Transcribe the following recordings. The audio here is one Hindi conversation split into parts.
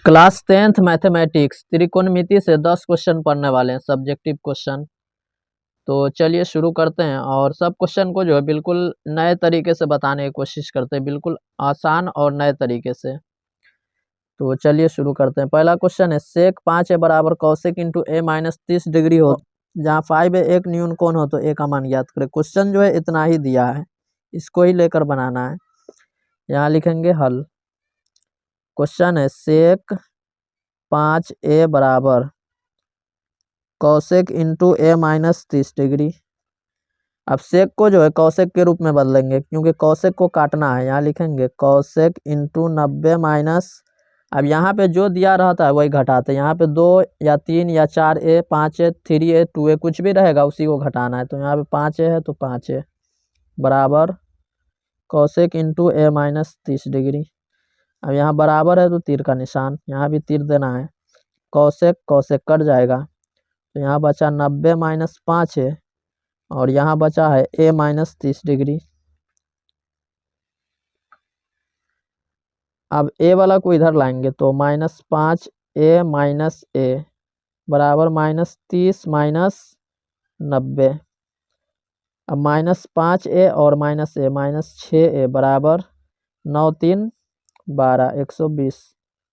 क्लास 10th मैथमेटिक्स त्रिकोणमिति से 10 क्वेश्चन पढ़ने वाले हैं, सब्जेक्टिव क्वेश्चन। तो चलिए शुरू करते हैं और सब क्वेश्चन को जो है बिल्कुल नए तरीके से बताने की कोशिश करते हैं, बिल्कुल आसान और नए तरीके से। तो चलिए शुरू करते हैं। पहला क्वेश्चन है सेक 5 ए बराबर कौशिक इंटू ए माइनस 30 डिग्री हो, जहाँ 5 ए एक न्यून कोण हो तो ए का मान ज्ञात करें। क्वेश्चन जो है इतना ही दिया है, इसको ही लेकर बनाना है। यहाँ लिखेंगे हल। क्वेश्चन है सेक 5 ए बराबर कौशिक इंटू ए माइनस 30 डिग्री। अब सेक को जो है कौशिक के रूप में बदलेंगे क्योंकि कौशिक को काटना है। यहाँ लिखेंगे कौशिक इंटू 90 माइनस, अब यहाँ पे जो दिया रहता है वही घटाते हैं। यहाँ पे 2 या 3 या 4 ए, 5 ए, 3 ए, 2 ए कुछ भी रहेगा उसी को घटाना है। तो यहाँ पे 5 ए है तो 5 ए बराबर कौशिक इंटू ए माइनस 30 डिग्री। अब यहाँ बराबर है तो तीर का निशान, यहाँ भी तीर देना है। कौशिक कौशिक कट जाएगा तो यहाँ बचा 90 माइनस 5 है और यहाँ बचा है ए माइनस 30 डिग्री। अब ए वाला को इधर लाएंगे तो माइनस 5 ए माइनस ए बराबर माइनस 30 माइनस 90। अब माइनस 5 ए और माइनस ए माइनस 6 ए बराबर 9 3 12 120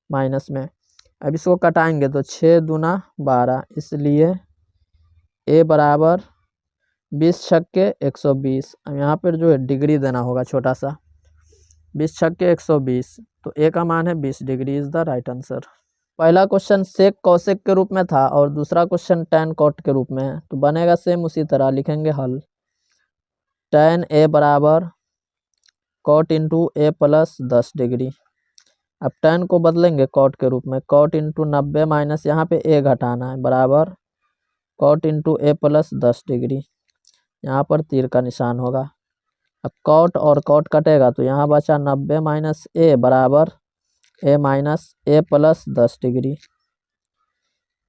माइनस में। अब इसको कटाएंगे तो 6 दूना 12, इसलिए ए बराबर 20 छक्के 120। अब यहाँ पर जो है डिग्री देना होगा छोटा सा, 20 छक्के 120, तो ए का मान है 20 degree is the right answer. पहला क्वेश्चन सेक कौशिक के रूप में था और दूसरा क्वेश्चन टैन कॉट के रूप में है, तो बनेगा सेम उसी तरह। लिखेंगे हल। टैन ए बराबर cot into A plus 10 degree. अब टैन को बदलेंगे कॉट के रूप में, कॉट इंटू 90 माइनस यहाँ पे ए घटाना है बराबर cot into A plus 10 degree. यहाँ पर तीर का निशान होगा। अब कॉट और कॉट कटेगा तो यहाँ बचा 90 माइनस ए बराबर ए माइनस ए प्लस 10 डिग्री।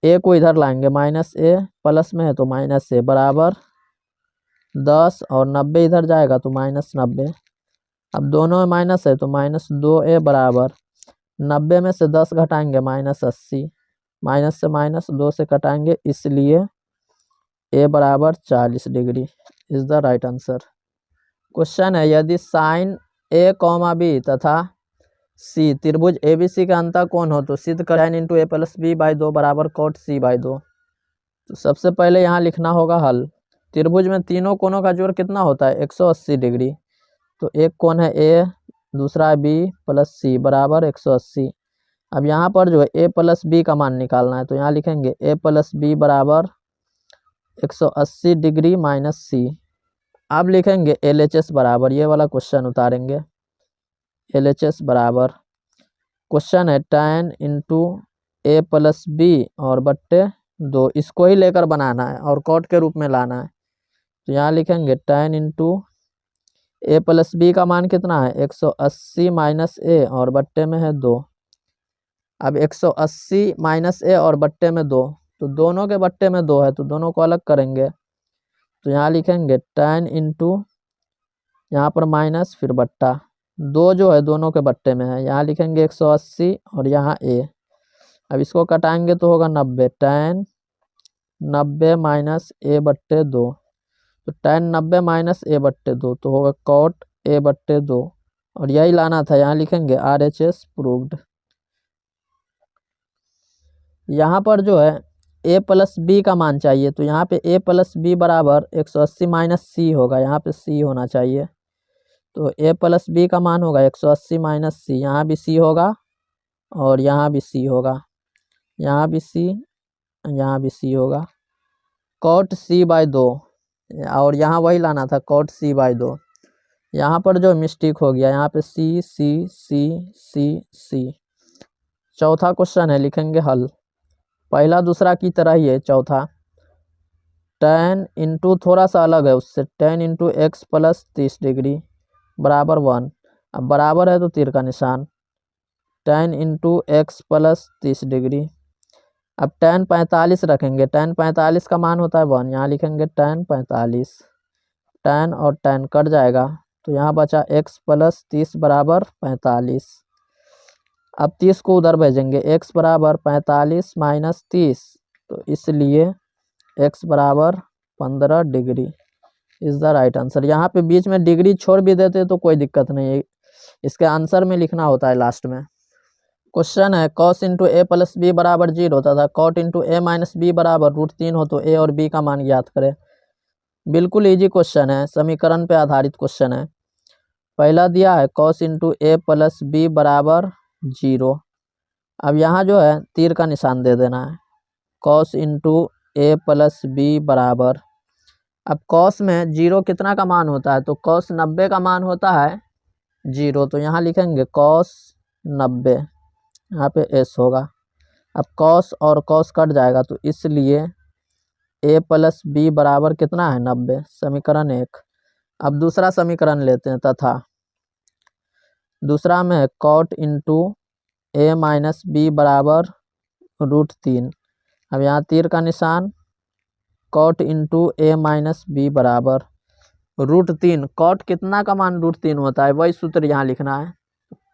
ए को इधर लाएंगे, माइनस ए प्लस में है तो माइनस ए बराबर 10 और 90 इधर जाएगा तो माइनस 90। अब दोनों में माइनस है तो माइनस 2 ए बराबर 90 में से 10 घटाएंगे माइनस 80, माइनस से माइनस 2 से कटाएंगे, इसलिए ए बराबर 40 degree is the right answer. Question है यदि साइन ए कॉमा बी तथा सी त्रिभुज एबीसी का अंतः कोण हो तो सिद्ध कर tan into A plus B by 2 बराबर कॉट सी बाई 2। तो सबसे पहले यहाँ लिखना होगा हल। त्रिभुज में तीनों कोणों का जोड़ कितना होता है 180 डिग्री। तो एक कोण है ए, दूसरा है बी प्लस सी बराबर 180। अब यहाँ पर जो है ए प्लस बी का मान निकालना है, तो यहाँ लिखेंगे ए प्लस बी बराबर 180 डिग्री माइनस सी। अब लिखेंगे LHS बराबर, ये वाला क्वेश्चन उतारेंगे। LHS बराबर क्वेश्चन है tan into A plus B और बट्टे 2, इसको ही लेकर बनाना है और कॉट के रूप में लाना है। तो यहाँ लिखेंगे tan into A plus B का मान कितना है 180 माइनस ए और बट्टे में है 2। अब 180 माइनस ए और बट्टे में 2, तो दोनों के बट्टे में 2 है तो दोनों को अलग करेंगे। तो यहाँ लिखेंगे tan इंटू यहाँ पर माइनस फिर बट्टा 2 जो है दोनों के बट्टे में है, यहाँ लिखेंगे 180 और यहाँ ए। अब इसको कटाएंगे तो होगा 90, tan 90 माइनस ए बट्टे 2, तो tan 90 माइनस ए बट्टे 2 तो होगा कॉट ए बट्टे 2 और यही लाना था। यहाँ लिखेंगे RHS प्रूव्ड। यहाँ पर जो है ए प्लस बी का मान चाहिए, तो यहाँ पे ए प्लस बी बराबर 180 माइनस सी होगा, यहाँ पे सी होना चाहिए। तो ए प्लस बी का मान होगा 180 माइनस सी, यहाँ भी सी होगा और यहाँ भी सी होगा, यहाँ भी सी, यहाँ भी सी होगा। कॉट सी बाई 2 और यहाँ वही लाना था कॉट सी बाई 2। यहाँ पर जो मिस्टेक हो गया, यहाँ पे सी सी सी सी सी। चौथा क्वेश्चन है, लिखेंगे हल। पहला दूसरा की तरह ही है चौथा। tan इंटू थोड़ा सा अलग है उससे, tan into x plus 30 degree बराबर 1। अब बराबर है तो तीर का निशान, tan into x plus 30 degree. अब tan 45 रखेंगे, tan 45 का मान होता है 1, यहाँ लिखेंगे tan 45, tan और tan कट जाएगा तो यहाँ बचा x प्लस 30 बराबर 45। अब 30 को उधर भेजेंगे, x बराबर 45 माइनस 30, तो इसलिए x बराबर 15 degree is the right answer. यहाँ पे बीच में डिग्री छोड़ भी देते तो कोई दिक्कत नहीं है, इसके आंसर में लिखना होता है लास्ट में। क्वेश्चन है cos into A plus B बराबर 0 तथा cot इंटू ए माइनस बी बराबर √3 हो तो ए और बी का मान ज्ञात करें। बिल्कुल इजी क्वेश्चन है, समीकरण पे आधारित क्वेश्चन है। पहला दिया है cos into A plus B बराबर 0। अब यहाँ जो है तीर का निशान दे देना है, cos into A plus B बराबर, अब cos में 0 कितना का मान होता है, तो cos 90 का मान होता है 0, तो यहाँ लिखेंगे cos 90, यहाँ पे s होगा। अब cos और cos कट जाएगा, तो इसलिए a प्लस बी बराबर कितना है 90, समीकरण 1। अब दूसरा समीकरण लेते हैं, तथा दूसरा में है cot इंटू ए माइनस बी बराबर √3। अब यहाँ तीर का निशान, cot इंटू ए माइनस बी बराबर √3। cot कितना का मान √3 होता है, वही सूत्र यहाँ लिखना है।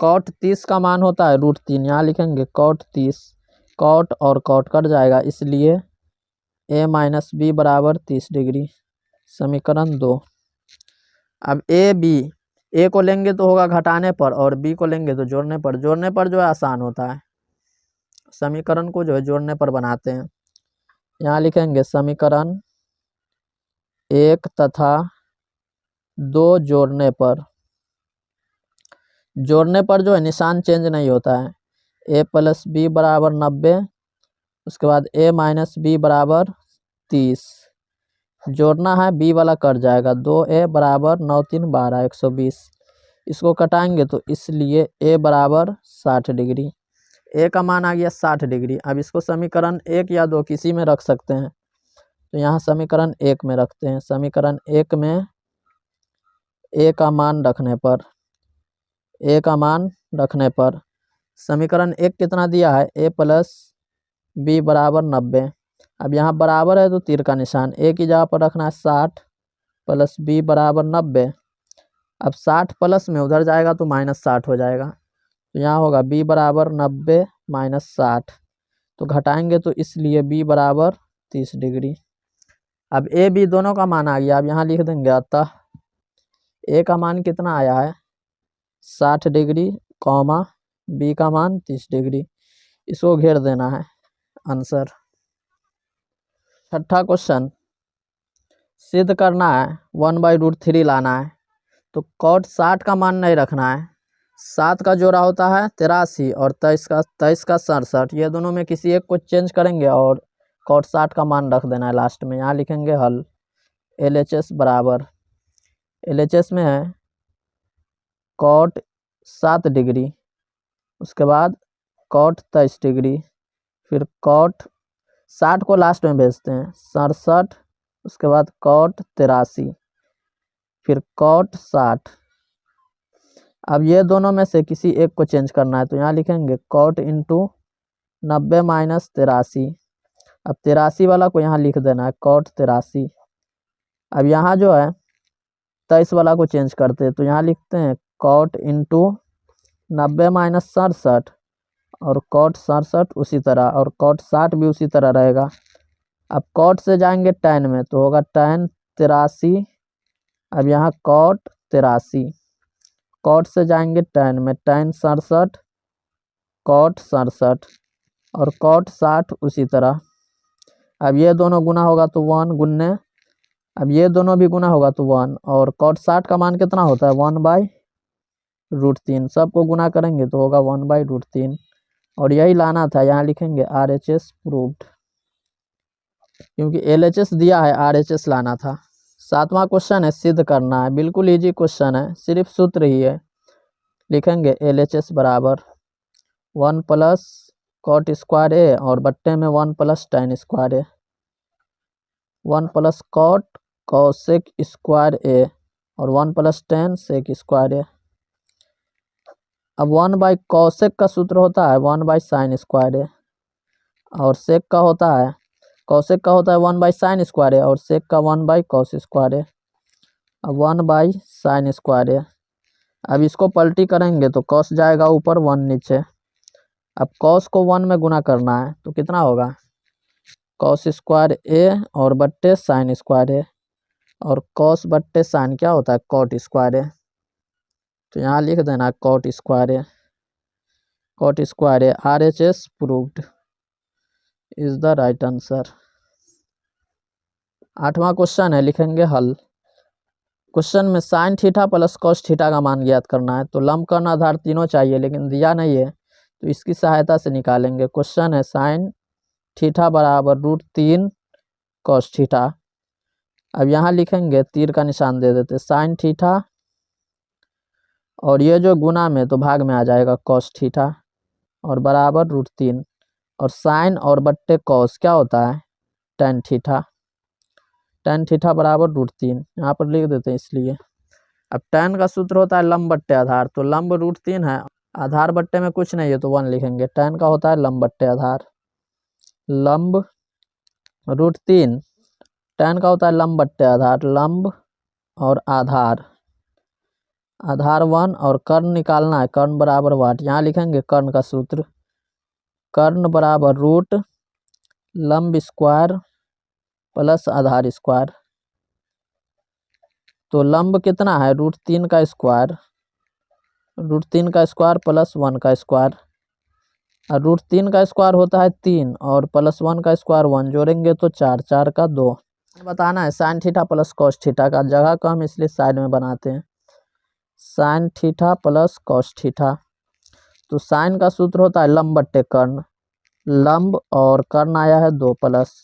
cot 30 का मान होता है √3, यहाँ लिखेंगे cot 30, cot और cot कट जाएगा, इसलिए a माइनस बी बराबर 30 डिग्री, समीकरण 2। अब ए को लेंगे तो होगा घटाने पर, और बी को लेंगे तो जोड़ने पर। जोड़ने पर जो है आसान होता है, समीकरण को जो है जोड़ने पर बनाते हैं। यहाँ लिखेंगे समीकरण 1 तथा 2 जोड़ने पर। जोड़ने पर जो है निशान चेंज नहीं होता है, a प्लस बी बराबर 90, उसके बाद a माइनस बी बराबर 30। जोड़ना है, b वाला कट जाएगा, 2a बराबर 9 3 12 120। इसको कटाएंगे तो इसलिए a बराबर 60 डिग्री, a का मान आ गया 60 डिग्री। अब इसको समीकरण 1 या 2 किसी में रख सकते हैं, तो यहाँ समीकरण 1 में रखते हैं। समीकरण 1 में a का मान रखने पर समीकरण 1 कितना दिया है, a प्लस बी बराबर 90। अब यहाँ बराबर है तो तीर का निशान, a की जगह पर रखना है 60 प्लस बी बराबर 90। अब 60 प्लस में उधर जाएगा तो -60 हो जाएगा, तो यहाँ होगा b बराबर 90 माइनस 60, तो घटाएंगे तो इसलिए b बराबर 30 डिग्री। अब a b दोनों का मान आ गया, अब यहाँ लिख देंगे, अतः a का मान कितना आया है 60 डिग्री, कॉमा b का मान 30 डिग्री, इसको घेर देना है आंसर। छठा क्वेश्चन, सिद्ध करना है 1/√3 लाना है, तो cot 60 का मान नहीं रखना है, 7 का जोड़ा होता है 83 और 23 का 67, ये दोनों में किसी एक को चेंज करेंगे और cot 60 का मान रख देना है लास्ट में। यहाँ लिखेंगे हल, LHS बराबर, LHS में है cot 7 डिग्री, उसके बाद cot 23 डिग्री, फिर cot 60 को लास्ट में भेजते हैं 67, उसके बाद cot 83, फिर cot 60। अब ये दोनों में से किसी एक को चेंज करना है, तो यहाँ लिखेंगे cot इंटू 90 माइनस 83। अब 83 वाला को यहाँ लिख देना है cot 83। अब यहाँ जो है 23 वाला को चेंज करते हैं, तो यहाँ लिखते हैं cot इंटू 90 माइनस 67 और cot 67 उसी तरह, और cot 60 भी उसी तरह रहेगा। अब cot से जाएंगे tan में, तो होगा tan 83। अब यहाँ cot 83, cot से जाएंगे tan में, tan 67, cot 67 और cot 60 उसी तरह। अब ये दोनों गुना होगा तो 1 गुन्ने, अब ये दोनों भी गुना होगा तो 1, और cot 60 का मान कितना होता है 1/√3, सबको गुना करेंगे तो होगा 1/√3, और यही लाना था। यहाँ लिखेंगे RHS प्रूव्ड, क्योंकि LHS दिया है, RHS लाना था। सातवां क्वेश्चन है सिद्ध करना है, बिल्कुल इजी क्वेश्चन है, सिर्फ सूत्र ही है। लिखेंगे LHS बराबर 1 प्लस cot स्क्वायर ए और बट्टे में 1 प्लस tan स्क्वायर ए, 1 प्लस cot cosec स्क्वायर ए और 1 प्लस tan sec स्क्वायर ए। अब 1/cosec का सूत्र होता है 1/sin स्क्वायर ए, और sec का होता है, cosec का होता है 1/sin स्क्वायर ए और sec का 1/cos स्क्वायर ए। अब 1/sin स्क्वायर ए, अब इसको पलटी करेंगे तो cos जाएगा ऊपर 1 नीचे, अब कॉस को 1 में गुना करना है तो कितना होगा, कॉस स्क्वायर ए और बट्टे साइन स्क्वायर ए, और कॉस बट्टे साइन क्या होता है, कॉट स्क्वायर ए। तो यहाँ लिख देना cot square A, cot square A, RHS proved is the right answer. 8वां क्वेश्चन है, लिखेंगे हल। क्वेश्चन में sine theta plus cos theta का मान ज्ञात करना है। तो लंब कर्ण आधार तीनों चाहिए लेकिन दिया नहीं है, तो इसकी सहायता से निकालेंगे। क्वेश्चन है साइन थीटा बराबर √3 कॉस थीटा। अब यहाँ लिखेंगे, तीर का निशान दे देते, साइन थीटा और ये जो गुना में तो भाग में आ जाएगा कॉस थीटा और बराबर √3, और साइन और बट्टे कॉस क्या होता है, टेन थीटा। टेन थीटा बराबर √3 यहाँ पर लिख देते हैं इसलिए। अब टेन का सूत्र होता है लंब बट्टे आधार, तो लंब √3 है, आधार बट्टे में कुछ नहीं है तो 1 लिखेंगे। टेन का होता है लंब बट्टे आधार, लंब √3, टेन का होता है लंब बट्टे आधार, लंब और आधार, आधार 1 और कर्ण निकालना है, कर्ण बराबर वाट। यहाँ लिखेंगे कर्ण का सूत्र, कर्ण बराबर रूट लंब स्क्वायर प्लस आधार स्क्वायर। तो लंब कितना है, √3 का स्क्वायर, √3 का स्क्वायर प्लस 1 का स्क्वायर, और √3 का स्क्वायर होता है 3 और प्लस 1 का स्क्वायर 1, जोड़ेंगे तो 4, 4 का 2। बताना है sign theta plus cos theta का, जगह को हम इसलिए साइड में बनाते हैं, sign theta plus cos theta. तो साइन का सूत्र होता है लंब बट्टे कर्ण, लंब और कर्ण आया है 2 प्लस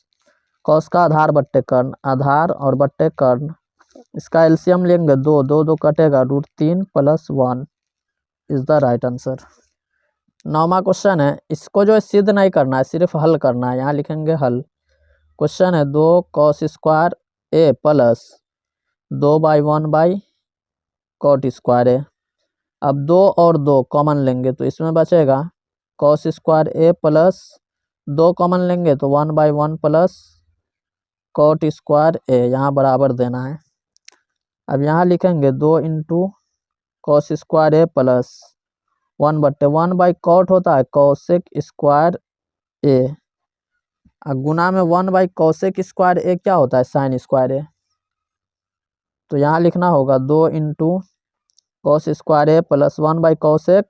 कॉस का आधार बट्टे कर्ण, आधार और बट्टे कर्ण, इसका एलसीएम लेंगे 2, 2 2 कटेगा, √3 + 1 इज द राइट आंसर। 9वां क्वेश्चन है, इसको जो सिद्ध नहीं करना है, सिर्फ हल करना है। यहाँ लिखेंगे हल। क्वेश्चन है 2 cos स्क्वायर ए प्लस 2/1 cot स्क्वायर ए। अब 2 और 2 कॉमन लेंगे तो इसमें बचेगा cos स्क्वायर ए प्लस 2 कॉमन लेंगे तो 1/1 प्लस cot स्क्वायर ए, यहाँ बराबर देना है। अब यहाँ लिखेंगे 2 × cos स्क्वायर ए प्लस 1/1 होता है cosec स्क्वायर ए, गुना में 1/cosec स्क्वायर ए क्या होता है, साइन स्क्वायर ए। तो यहाँ लिखना होगा 2 × cos स्क्वायर ए प्लस 1/cosec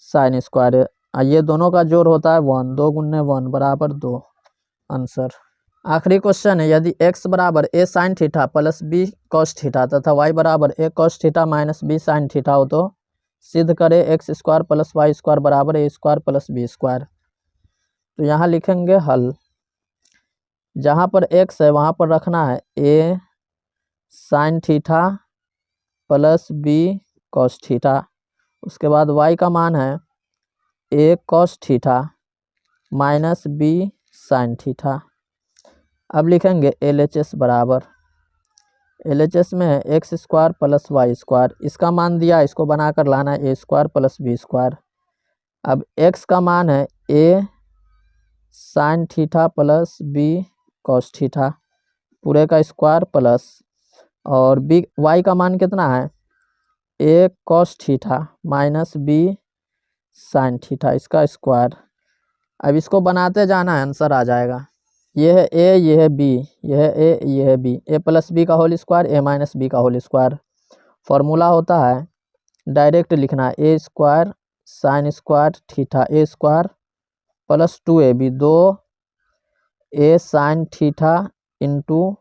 साइन स्क्वायर ए, ये दोनों का जोड़ होता है 1, 2 × 1 बराबर 2 आंसर। आखिरी क्वेश्चन है, यदि x बराबर a sin theta plus b cos theta तथा y बराबर a cos theta minus b sin theta हो तो सिद्ध करे x² + y² बराबर a² + b²। तो यहाँ लिखेंगे हल। जहाँ पर x है वहाँ पर रखना है a sin theta plus b cos theta, उसके बाद y का मान है a cos theta minus b sin theta. अब लिखेंगे LHS बराबर, LHS में है x² + y², इसका मान दिया, इसको बनाकर लाना है a² + b²। अब x का मान है a sin theta plus b cos theta पूरे का स्क्वायर प्लस, और b y का मान कितना है a cos theta minus b sin theta, इसका स्क्वायर। अब इसको बनाते जाना है, आंसर आ जाएगा। ये है a, ये है b, ये है a, ये है b, a + b का होल स्क्वायर, a - b का होल स्क्वायर। फॉर्मूला होता है डायरेक्ट लिखना है a² sin square theta a² plus 2ab, 2a sin theta ×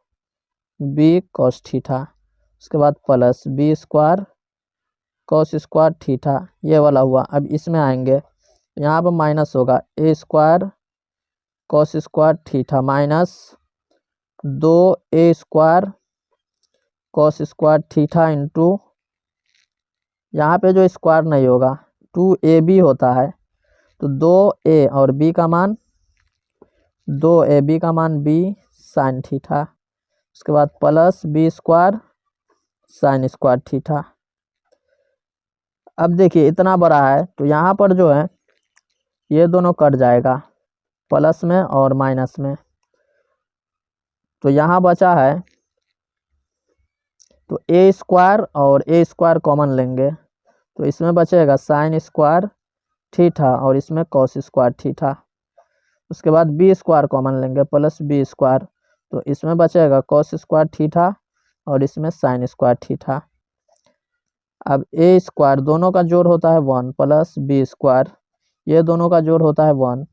b cos theta, उसके बाद plus b² cos square theta, ये वाला हुआ। अब इसमें आएंगे, यहाँ पर माइनस होगा a² cos square theta minus 2a² cos square theta × यहाँ पे जो स्क्वायर नहीं होगा 2ab होता है, तो 2a और b का मान 2ab का मान b sin थीटा, उसके बाद plus b² sin square theta. अब देखिए इतना बड़ा है तो यहाँ पर जो है ये दोनों कट जाएगा प्लस में और माइनस में, तो यहाँ बचा है, तो a² और a² कॉमन लेंगे तो इसमें बचेगा sin स्क्वायर थीटा और इसमें कॉस स्क्वायर थीटा। उसके बाद बी स्क्वायर कॉमन लेंगे प्लस बी स्क्वायर, तो इसमें बचेगा कॉस स्क्वायर थीटा और इसमें साइन स्क्वायर थीटा। अब ए स्क्वायर दोनों का जोड़ होता है 1 प्लस बी स्क्वायर, ये दोनों का जोड़ होता है 1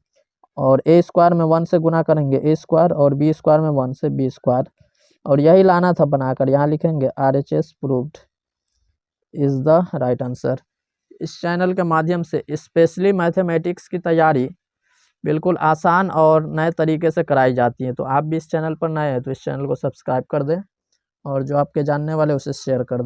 और ए स्क्वायर में 1 से गुना करेंगे ए स्क्वायर और बी स्क्वायर में 1 से बी स्क्वायर, और यही लाना था बनाकर। यहाँ लिखेंगे RHS proved is the right answer. इस चैनल के माध्यम से स्पेशली मैथमेटिक्स की तैयारी बिल्कुल आसान और नए तरीके से कराई जाती है। तो आप भी इस चैनल पर नए हैं तो इस चैनल को सब्सक्राइब कर दें और जो आपके जानने वाले उसे शेयर कर दें।